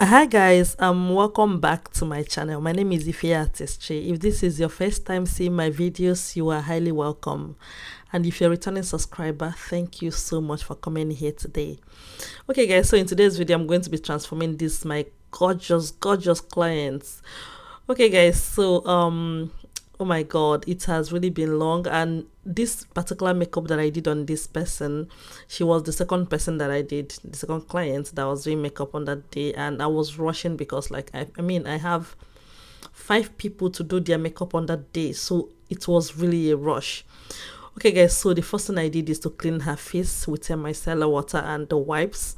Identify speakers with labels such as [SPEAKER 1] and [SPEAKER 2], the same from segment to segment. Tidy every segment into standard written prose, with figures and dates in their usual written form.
[SPEAKER 1] Hi guys, welcome back to my channel. My name is Artistry. If this is your first time seeing my videos, you are highly welcome. And if you're a returning subscriber, thank you so much for coming here today. Okay guys, so in today's video, I'm going to be transforming this my gorgeous clients. Okay guys, so oh my god, it has really been long, and this particular makeup that I did on this person, she was the second person that I did, the second client that was doing makeup on that day, and I was rushing because like I have 5 people to do their makeup on that day, so it was really a rush. Okay guys, so the first thing I did is to clean her face with a micellar water and the wipes,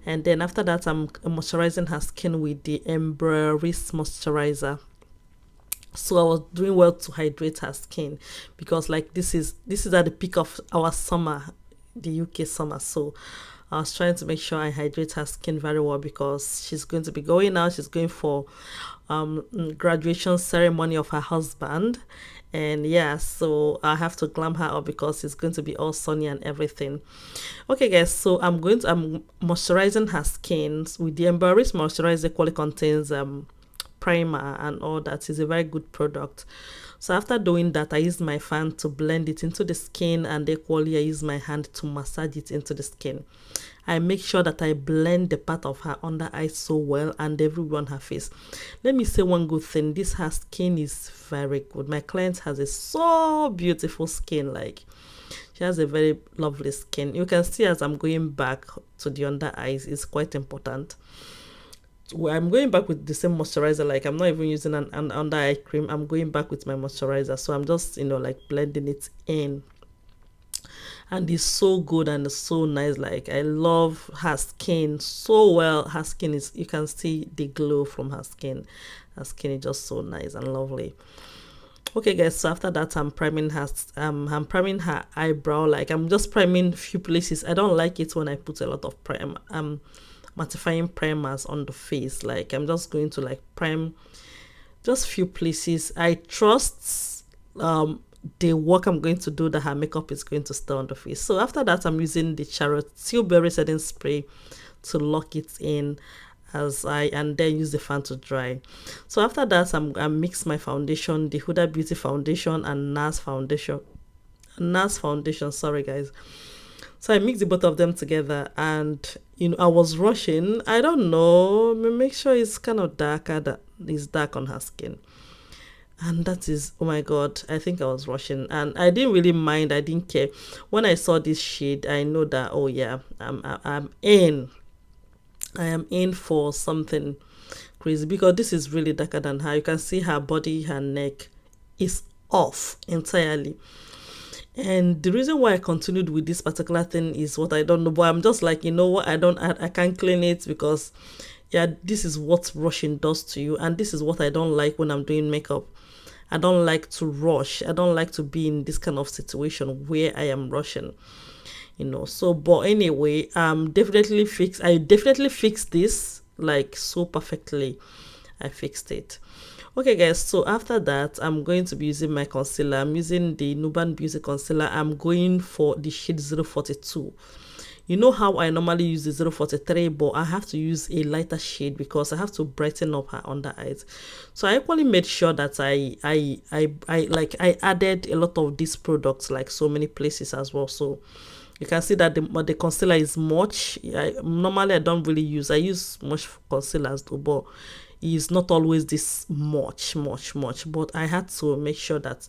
[SPEAKER 1] and then after that I'm moisturizing her skin with the Embroylisse moisturizer. So I was doing well to hydrate her skin because like this is at the peak of our summer, the UK summer. So I was trying to make sure I hydrate her skin very well because she's going to be going out. She's going for graduation ceremony of her husband, and yeah, so I have to glam her up because it's going to be all sunny and everything. Okay guys, so I'm moisturizing her skin with the Embroylisse moisturizer. Equally contains primer and all that. Is a very good product. So after doing that, I use my fan to blend it into the skin, and equally I use my hand to massage it into the skin. I make sure that I blend the part of her under eye so well and everywhere on her face. Let me say one good thing, this her skin is very good. My client has a so beautiful skin, like she has a very lovely skin. You can see as I'm going back to the under eyes, it's quite important. I'm going back with the same moisturizer, like I'm not even using an under eye cream. I'm going back with my moisturizer, so I'm just like blending it in, and it's so good and it's so nice. Like I love her skin so well. Her skin is, you can see the glow from her skin. Her skin is just so nice and lovely. Okay guys, so after that I'm priming her eyebrow. Like I'm just priming few places. I don't like it when I put a lot of mattifying primers on the face. Like I'm just going to like prime just few places. I trust the work I'm going to do that her makeup is going to stay on the face. So after that I'm using the Charlotte Tilbury setting spray to lock it in and then use the fan to dry. So after that I mix my foundation, the Huda Beauty foundation and Nars foundation, sorry guys. So I mixed the both of them together, and I was rushing. I don't know, make sure it's kind of darker, that is dark on her skin. And that is, oh my god, I think I was rushing, and I didn't really mind. I didn't care. When I saw this shade, I know that, oh yeah, I'm in. I am in for something crazy because this is really darker than her. You can see her body, her neck is off entirely. And the reason why I continued with this particular thing is what I don't know, but I'm just like, you know what, I can't clean it because yeah, this is what rushing does to you, and this is what I don't like when I'm doing makeup. I don't like to rush. I don't like to be in this kind of situation where I am rushing, so but anyway, I definitely fixed this like so perfectly. I fixed it. Okay guys, so after that I'm going to be using my concealer. I'm using the Nuban Beauty concealer. I'm going for the shade 042. You know how I normally use the 043, but I have to use a lighter shade because I have to brighten up her under eyes. So I equally made sure that I added a lot of these products, like so many places as well. So you can see that the concealer is much. Normally I don't really use, I use much concealers though, but is not always this much, but I had to make sure that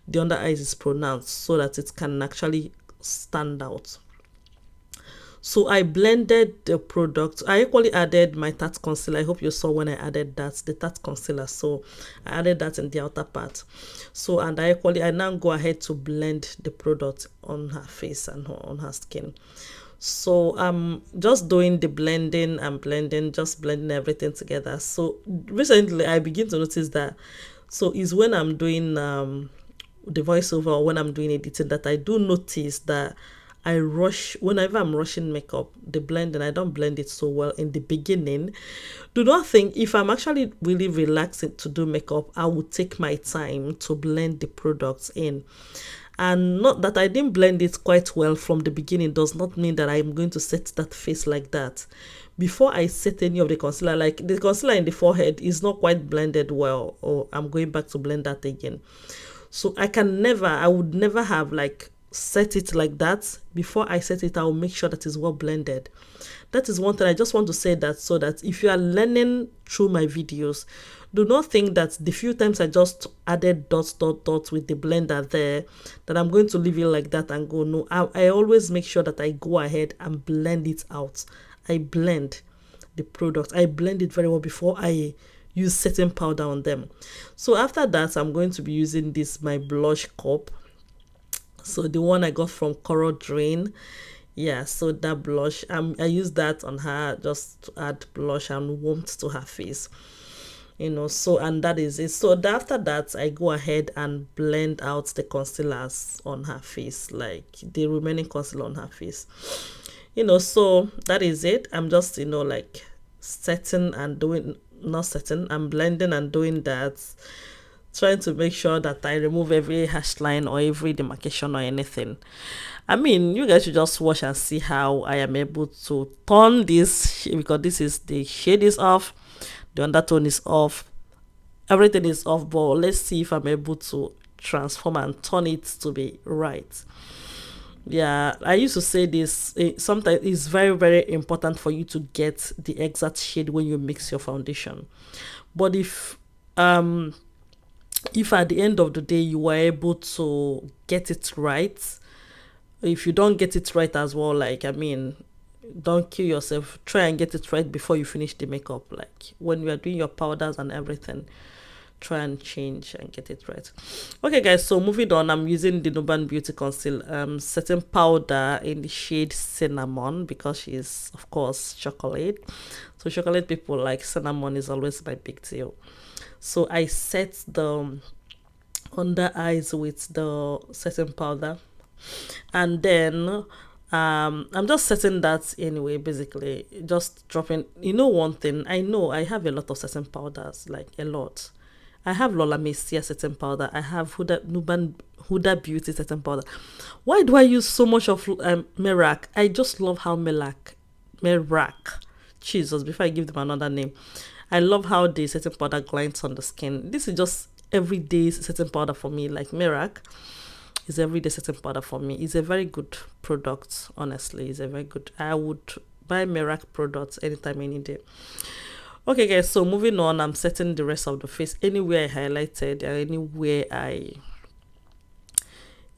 [SPEAKER 1] the under eyes is pronounced so that it can actually stand out. So I blended the product. I equally added my Tarte concealer. I hope you saw when I added that, the Tarte concealer. So I added that in the outer part. So, and I now go ahead to blend the product on her face and on her skin. So I'm just doing the blending and blending, just blending everything together. So recently I begin to notice that, so is when I'm doing the voiceover or when I'm doing editing, that I do notice that I rush. Whenever I'm rushing makeup, the blending, I don't blend it so well in the beginning. Do not think, if I'm actually really relaxing to do makeup, I will take my time to blend the products in. And not that I didn't blend it quite well from the beginning does not mean that I'm going to set that face like that. Before I set any of the concealer, like the concealer in the forehead is not quite blended well, or I'm going back to blend that again. So I would never have like set it like that. Before I set it, I'll make sure that it's well blended. That is one thing I just want to say, that so that if you are learning through my videos, do not think that the few times I just added dots with the blender there, that I'm going to leave it like that and go. No, I always make sure that I go ahead and blend it out. I blend the product. I blend it very well before I use setting powder on them. So after that, I'm going to be using this, my blush cup. So the one I got from Colouredraine. Yeah, so that blush, I use that on her just to add blush and warmth to her face. So, and that is it. So after that, I go ahead and blend out the concealers on her face, like the remaining concealer on her face. So that is it. I'm just like setting and doing, not setting, I'm blending and doing that, trying to make sure that I remove every hairline or every demarcation or anything. I mean, you guys should just watch and see how I am able to turn this, because this is, the shade is off, the undertone is off, everything is off, but let's see if I'm able to transform and turn it to be right. Yeah, I used to say this, sometimes it's very, very important for you to get the exact shade when you mix your foundation. But if at the end of the day you were able to get it right, if you don't get it right as well, like, I mean, don't kill yourself, try and get it right before you finish the makeup. Like when you are doing your powders and everything, try and change and get it right. Okay guys, so moving on, I'm using the Nuban Beauty Conceal setting powder in the shade Cinnamon, because she's of course chocolate, so chocolate people like cinnamon is always my big deal. So I set the under eyes with the setting powder, and then I'm just setting that anyway, basically just dropping. One thing, I know I have a lot of setting powders, like a lot. I have Lola Mercier setting powder, I have Huda Beauty setting powder. Why do I use so much of Merak? I just love how Merak, Jesus, before I give them another name, I love how the setting powder glides on the skin. This is just everyday setting powder for me. Like Merak is everyday setting powder for me. It's a very good product, honestly. It's a very good, I would buy Merak products anytime, any day. Okay guys, so moving on, I'm setting the rest of the face. Anywhere I highlighted, anywhere I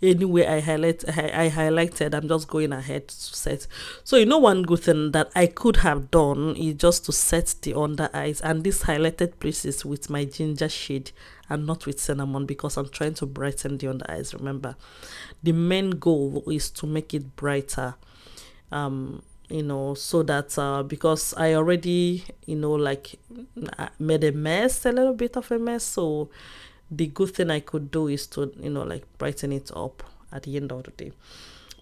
[SPEAKER 1] highlighted, I'm just going ahead to set. So one good thing that I could have done is just to set the under eyes and these highlighted places with my ginger shade and not with cinnamon, because I'm trying to brighten the under eyes. Remember, the main goal is to make it brighter, so that because I already like made a little bit of a mess, so the good thing I could do is to like brighten it up at the end of the day.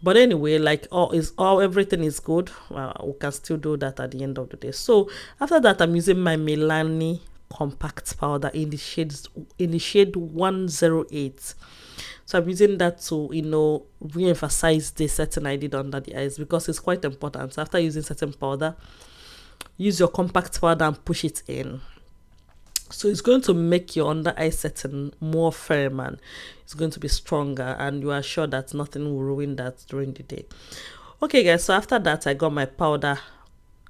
[SPEAKER 1] But anyway, like everything is good, we can still do that at the end of the day. So after that, I'm using my Milani compact powder in the shade 108. So I'm using that to re-emphasize the setting I did under the eyes, because it's quite important. After using setting powder, use your compact powder and push it in. So it's going to make your under eye setting more firm, and it's going to be stronger, and you are sure that nothing will ruin that during the day. Okay guys, so after that I got my powder.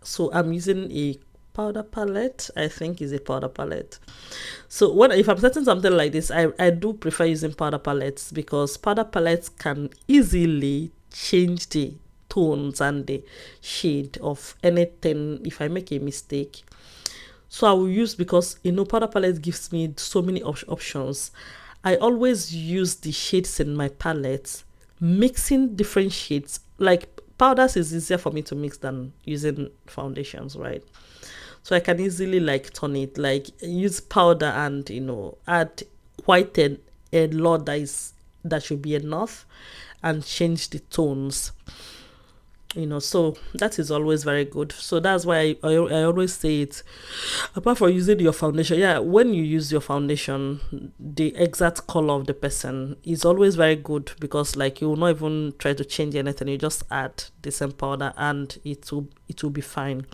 [SPEAKER 1] So I'm using a powder palette, I think is a powder palette. So if I'm setting something like this, I do prefer using powder palettes, because powder palettes can easily change the tones and the shade of anything if I make a mistake. So I will use, because powder palette gives me so many options. I always use the shades in my palette, mixing different shades. Like powders is easier for me to mix than using foundations, right? So I can easily like turn it, like use powder and add quite a lot that should be enough, and change the tones. So that is always very good. So that's why I always say it. Apart from using your foundation, yeah, when you use your foundation, the exact color of the person is always very good, because like you will not even try to change anything. You just add the same powder and it will be fine.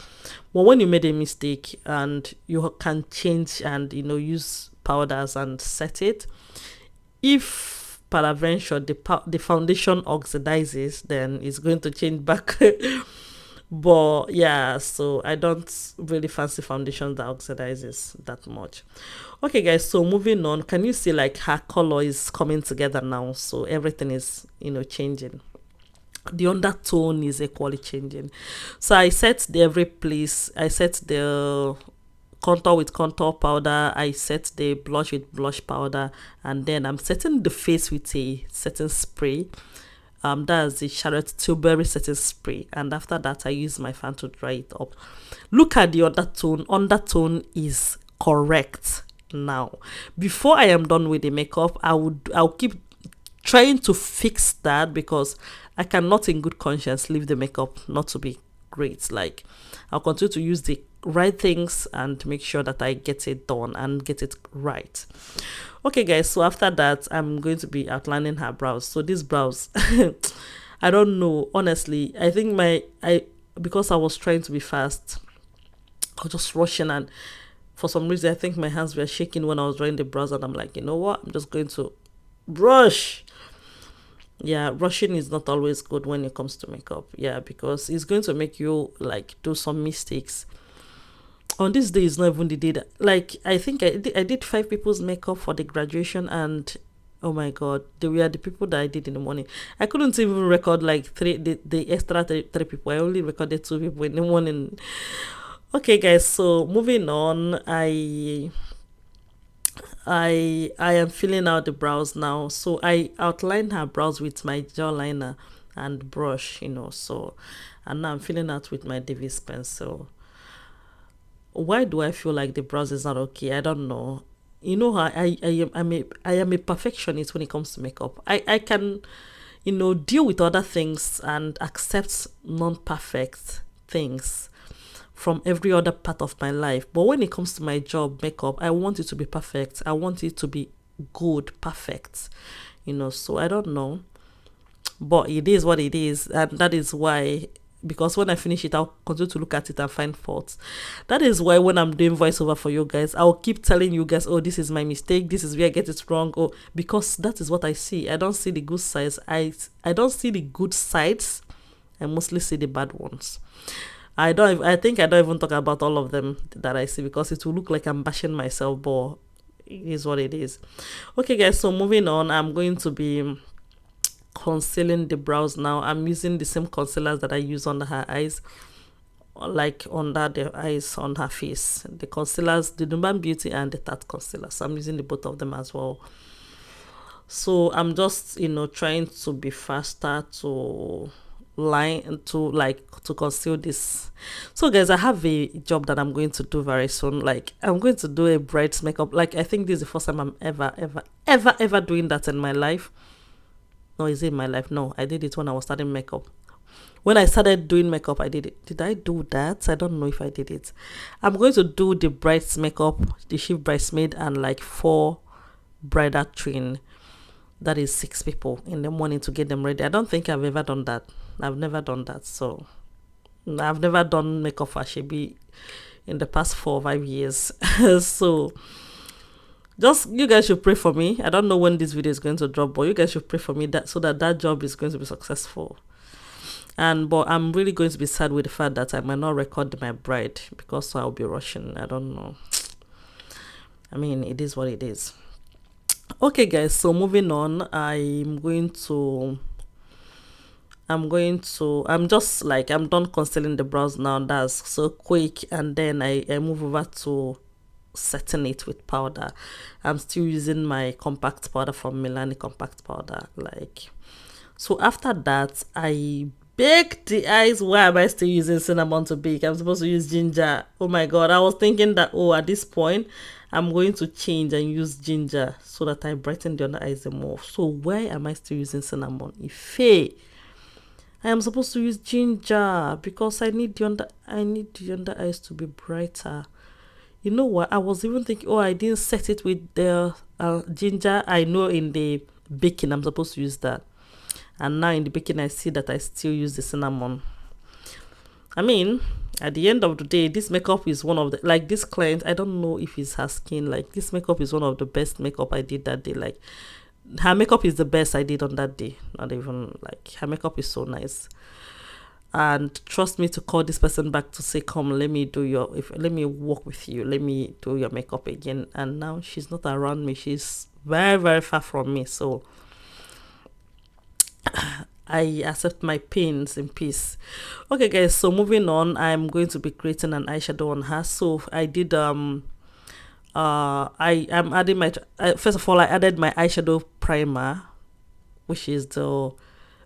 [SPEAKER 1] But when you made a mistake and you can change and use powders and set it, if peradventure the foundation oxidizes, then it's going to change back. But yeah, so I don't really fancy foundation that oxidizes that much. Okay guys, so moving on, can you see like her color is coming together now? So everything is changing. The undertone is equally changing. So I set every place. I set the contour with contour powder, I set the blush with blush powder, and then I'm setting the face with a setting spray. That's the Charlotte Tilbury setting spray, and after that I use my fan to dry it up. Look at the undertone is correct now. Before I am done with the makeup, I'll keep trying to fix that, because I cannot in good conscience leave the makeup not to be great. Like, I'll continue to use the right things and make sure that I get it done and get it right. Okay guys, so after that I'm going to be outlining her brows. So these brows I don't know, honestly. I think because I was trying to be fast, I was just rushing, and for some reason I think my hands were shaking when I was drawing the brows, and I'm like, you know what, I'm just going to brush. Yeah, rushing is not always good when it comes to makeup. Yeah, because it's going to make you like do some mistakes. On this day is not even the day that, like, I think I did 5 people's makeup for the graduation, and oh my god, they were the people that I did in the morning. I couldn't even record like the extra three people. I only recorded 2 people in the morning. Okay guys, so moving on, I am filling out the brows now. So I outlined her brows with my gel liner and brush, so, and now I'm filling out with my Davis pencil. Why do I feel like the brows is not okay? I don't know. I am a perfectionist when it comes to makeup. I can deal with other things and accept non-perfect things from every other part of my life, but when it comes to my job, makeup, I want it to be perfect. I want it to be good, perfect, so I don't know, but it is what it is, and that is why, because when I finish it, I'll continue to look at it and find faults. That is why when I'm doing voiceover for you guys, I'll keep telling you guys, oh, this is my mistake, this is where I get it wrong, because that is what I see. I don't see the good sides. I don't see the good sides. I mostly see the bad ones. I think I don't even talk about all of them that I see, because it will look like I'm bashing myself, but it is what it is. Okay guys, so moving on, I'm going to be concealing the brows now. I'm using the same concealers that I use under her eyes, like under the eyes on her face. The concealers, the Nuban Beauty and the Tarte concealer. So I'm using the both of them as well. So I'm just trying to be faster to conceal this. So guys, I have a job that I'm going to do very soon. Like, I'm going to do a bride's makeup. Like, I think this is the first time I'm ever doing that in my life. No, is it in my life? No, I did it when I was starting makeup. When I started doing makeup, I did it. Did I do that? I don't know if I did it. I'm going to do the bride's makeup, the chief bridesmaid, and like 4 bridal train. That is 6 people in the morning to get them ready. I don't think I've ever done that. I've never done that. So I've never done makeup for Shebi in the past 4 or 5 years. So just, you guys should pray for me. I don't know when this video is going to drop, but you guys should pray for me so that job is going to be successful. But I'm really going to be sad with the fact that I might not record my bride, because I'll be rushing. I don't know. I mean, it is what it is. Okay guys, so moving on, I'm just like, I'm done concealing the brows now. That's so quick. And then I move over to setting it with powder. I'm still using my compact powder from Milani compact powder. Like, so after that, I bake the eyes. Why am I still using cinnamon to bake? I'm supposed to use ginger. Oh my god, I was thinking that, at this point I'm going to change and use ginger so that I brighten the under eyes more. So why am I still using cinnamon? Ife, I am supposed to use ginger because I need the under eyes to be brighter. You know what? I was even thinking, oh, I didn't set it with the ginger. I know in the baking I'm supposed to use that. And now in the baking I see that I still use the cinnamon. I mean, at the end of the day, this makeup is one of the, like, this client, I don't know if it's her skin, like, this makeup is one of the best makeup I did that day. Like, her makeup is the best I did on that day. Not even, like, her makeup is so nice. And trust me to call this person back to say, come, let me work with you, let me do your makeup again. And now she's not around me, she's very, very far from me. So I accept my pains in peace. Okay guys, so moving on, I'm going to be creating an eyeshadow on her. So I did I am adding my first of all, I added my eyeshadow primer, which is the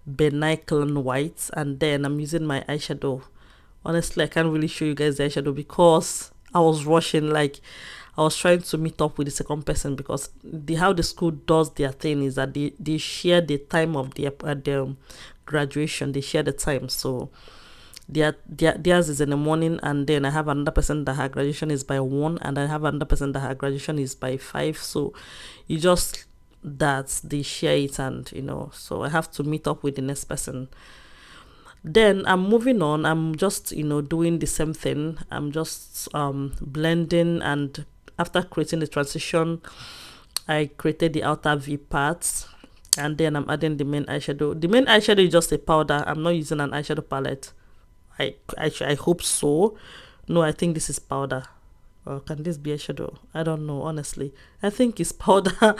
[SPEAKER 1] Benign white, and then I'm using my eyeshadow. Honestly, I can't really show you guys the eyeshadow because I was rushing. Like, I was trying to meet up with the second person because how the school does their thing is that they share the time of the graduation. They share the time, so theirs is in the morning, and then I have another person that her graduation is by 1, and I have another person that her graduation is by 5. So you just, that they share it, and so I have to meet up with the next person. Then I'm moving on, I'm just doing the same thing. I'm just blending, and after creating the transition, I created the outer V parts, and then I'm adding the main eyeshadow. The main eyeshadow is just a powder. I'm not using an eyeshadow palette. I hope so. No, I think this is powder. Or can this be eyeshadow? I don't know, honestly. I think it's powder.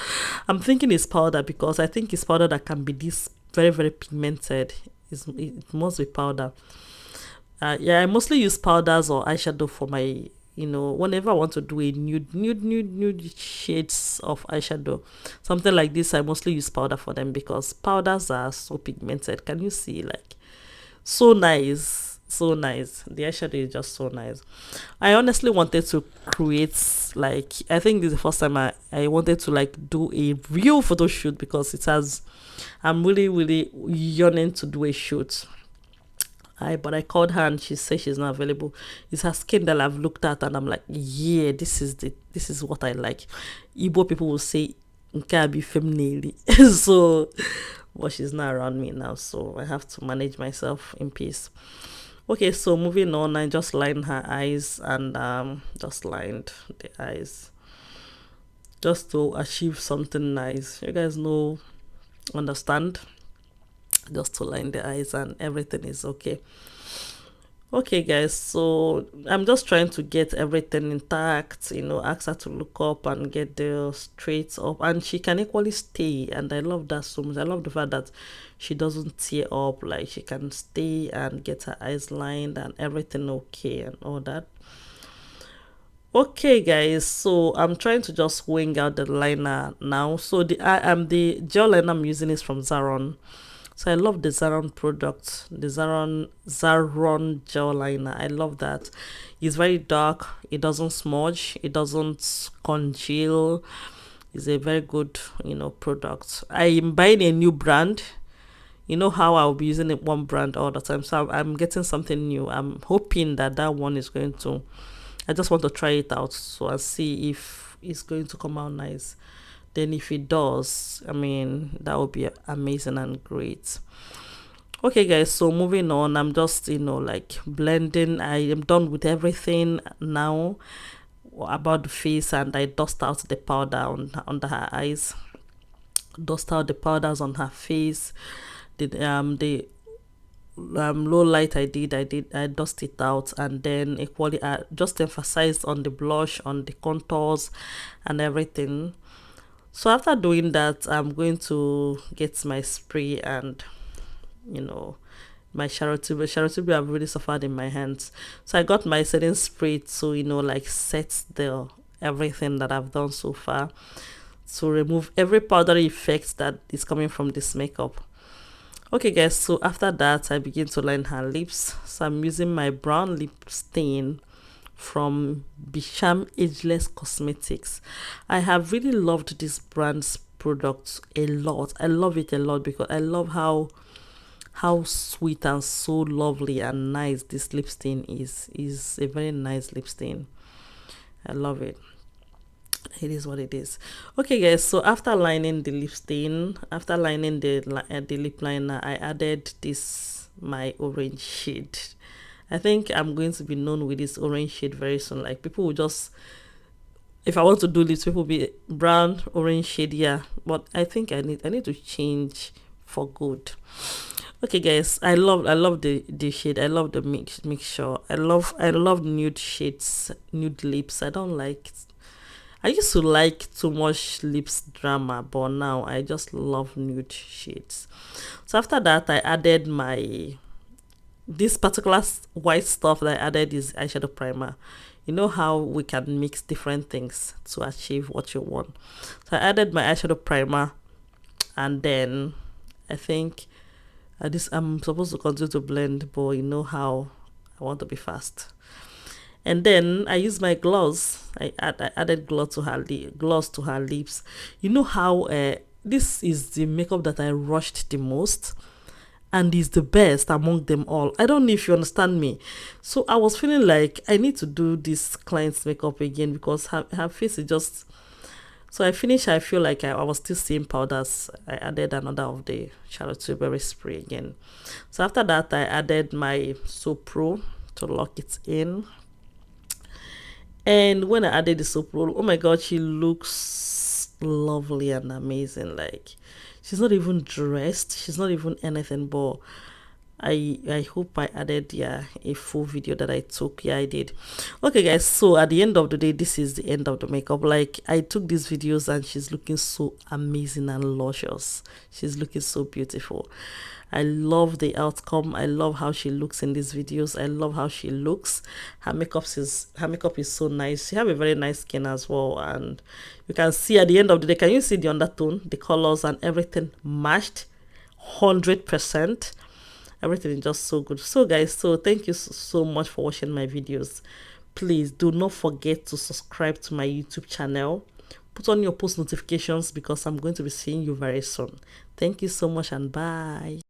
[SPEAKER 1] I'm thinking it's powder because I think it's powder that can be this very, very pigmented. It must be powder. Yeah, I mostly use powders or eyeshadow for my, whenever I want to do a nude shades of eyeshadow, something like this, I mostly use powder for them because powders are so pigmented. Can you see? Like, so nice. So nice. The eyeshadow is just so nice. I honestly wanted to create, like, I think this is the first time I wanted to, like, do a real photo shoot because I'm really, really yearning to do a shoot. But I called her and she said she's not available. It's her skin that I've looked at and I'm like, yeah, this is what I like. Igbo people will say "Nke be feminine." So, but she's not around me now, so I have to manage myself in peace. Okay, so moving on, I just lined her eyes and just lined the eyes just to achieve something nice. You guys understand? Just to line the eyes and everything is okay. Okay guys, so I'm just trying to get everything intact, ask her to look up and get the straight up, and she can equally stay, and I love that so much. I love the fact that she doesn't tear up, like she can stay and get her eyes lined and everything okay and all that. Okay guys, so I'm trying to just wing out the liner now. So the gel liner I'm using is from Zaron. So I love the Zaron product, the Zaron gel liner. I love that. It's very dark. It doesn't smudge. It doesn't congeal. It's a very good, product. I'm buying a new brand. You know how I'll be using one brand all the time. So I'm getting something new. I'm hoping that one is going to. I just want to try it out so I see if it's going to come out nice. Then if it does, I mean, that would be amazing and great. Okay guys, so moving on, I'm just like blending. I am done with everything now about the face, and I dust out the powder under her eyes, dust out the powders on her face. The low light I dust it out, and then equally I just emphasized on the blush, on the contours and everything. So after doing that, I'm going to get my spray and my Charity I've really suffered in my hands. So I got my setting spray to like set the everything that I've done so far, to remove every powdery effect that is coming from this makeup. Okay guys, so after that I begin to line her lips. So I'm using my brown lip stain from Becca Ageless Cosmetics. I have really loved this brand's products a lot. I love it a lot because I love how how sweet and so lovely and nice this lip stain is a very nice lip stain. I love it. It is what it is. Okay guys, so after lining the lip stain, after lining the lip liner, I added this my orange shade. I think I'm going to be known with this orange shade very soon. Like people will just, if I want to do lips, people will be brown orange shade, yeah. But I think I need to change for good. Okay guys, I love the shade. I love the mixture. I love nude shades, nude lips. I used to like too much lips drama, but now I just love nude shades. So after that, I added this particular white stuff that I added is eyeshadow primer. You know how we can mix different things to achieve what you want. So I added my eyeshadow primer, and then I think I'm supposed to continue to blend, but you know how I want to be fast. And then I used my gloss. I added gloss to her lips. You know how this is the makeup that I rushed the most, and is the best among them all. I don't know if you understand me. So I was feeling like I need to do this client's makeup again because her face is just. So I finished. I feel like I was still seeing powders. I added another of the Charlotte Tilbury spray again. So after that, I added my Soap Pro to lock it in. And when I added the Soap Pro, oh my god, she looks lovely and amazing. Like she's not even dressed, she's not even anything, but I hope I added a full video that I took. Yeah, I did. Okay guys, so at the end of the day, this is the end of the makeup. Like I took these videos and she's looking so amazing and luscious. She's looking so beautiful. I love the outcome. I love how she looks in these videos. I love how she looks. Her makeup is so nice. She have a very nice skin as well, and you can see at the end of the day, can you see the undertone, the colors and everything matched 100%. Everything is just so good. So guys, so thank you so much for watching my videos. Please do not forget to subscribe to my YouTube channel. Put on your post notifications because I'm going to be seeing you very soon. Thank you so much and bye.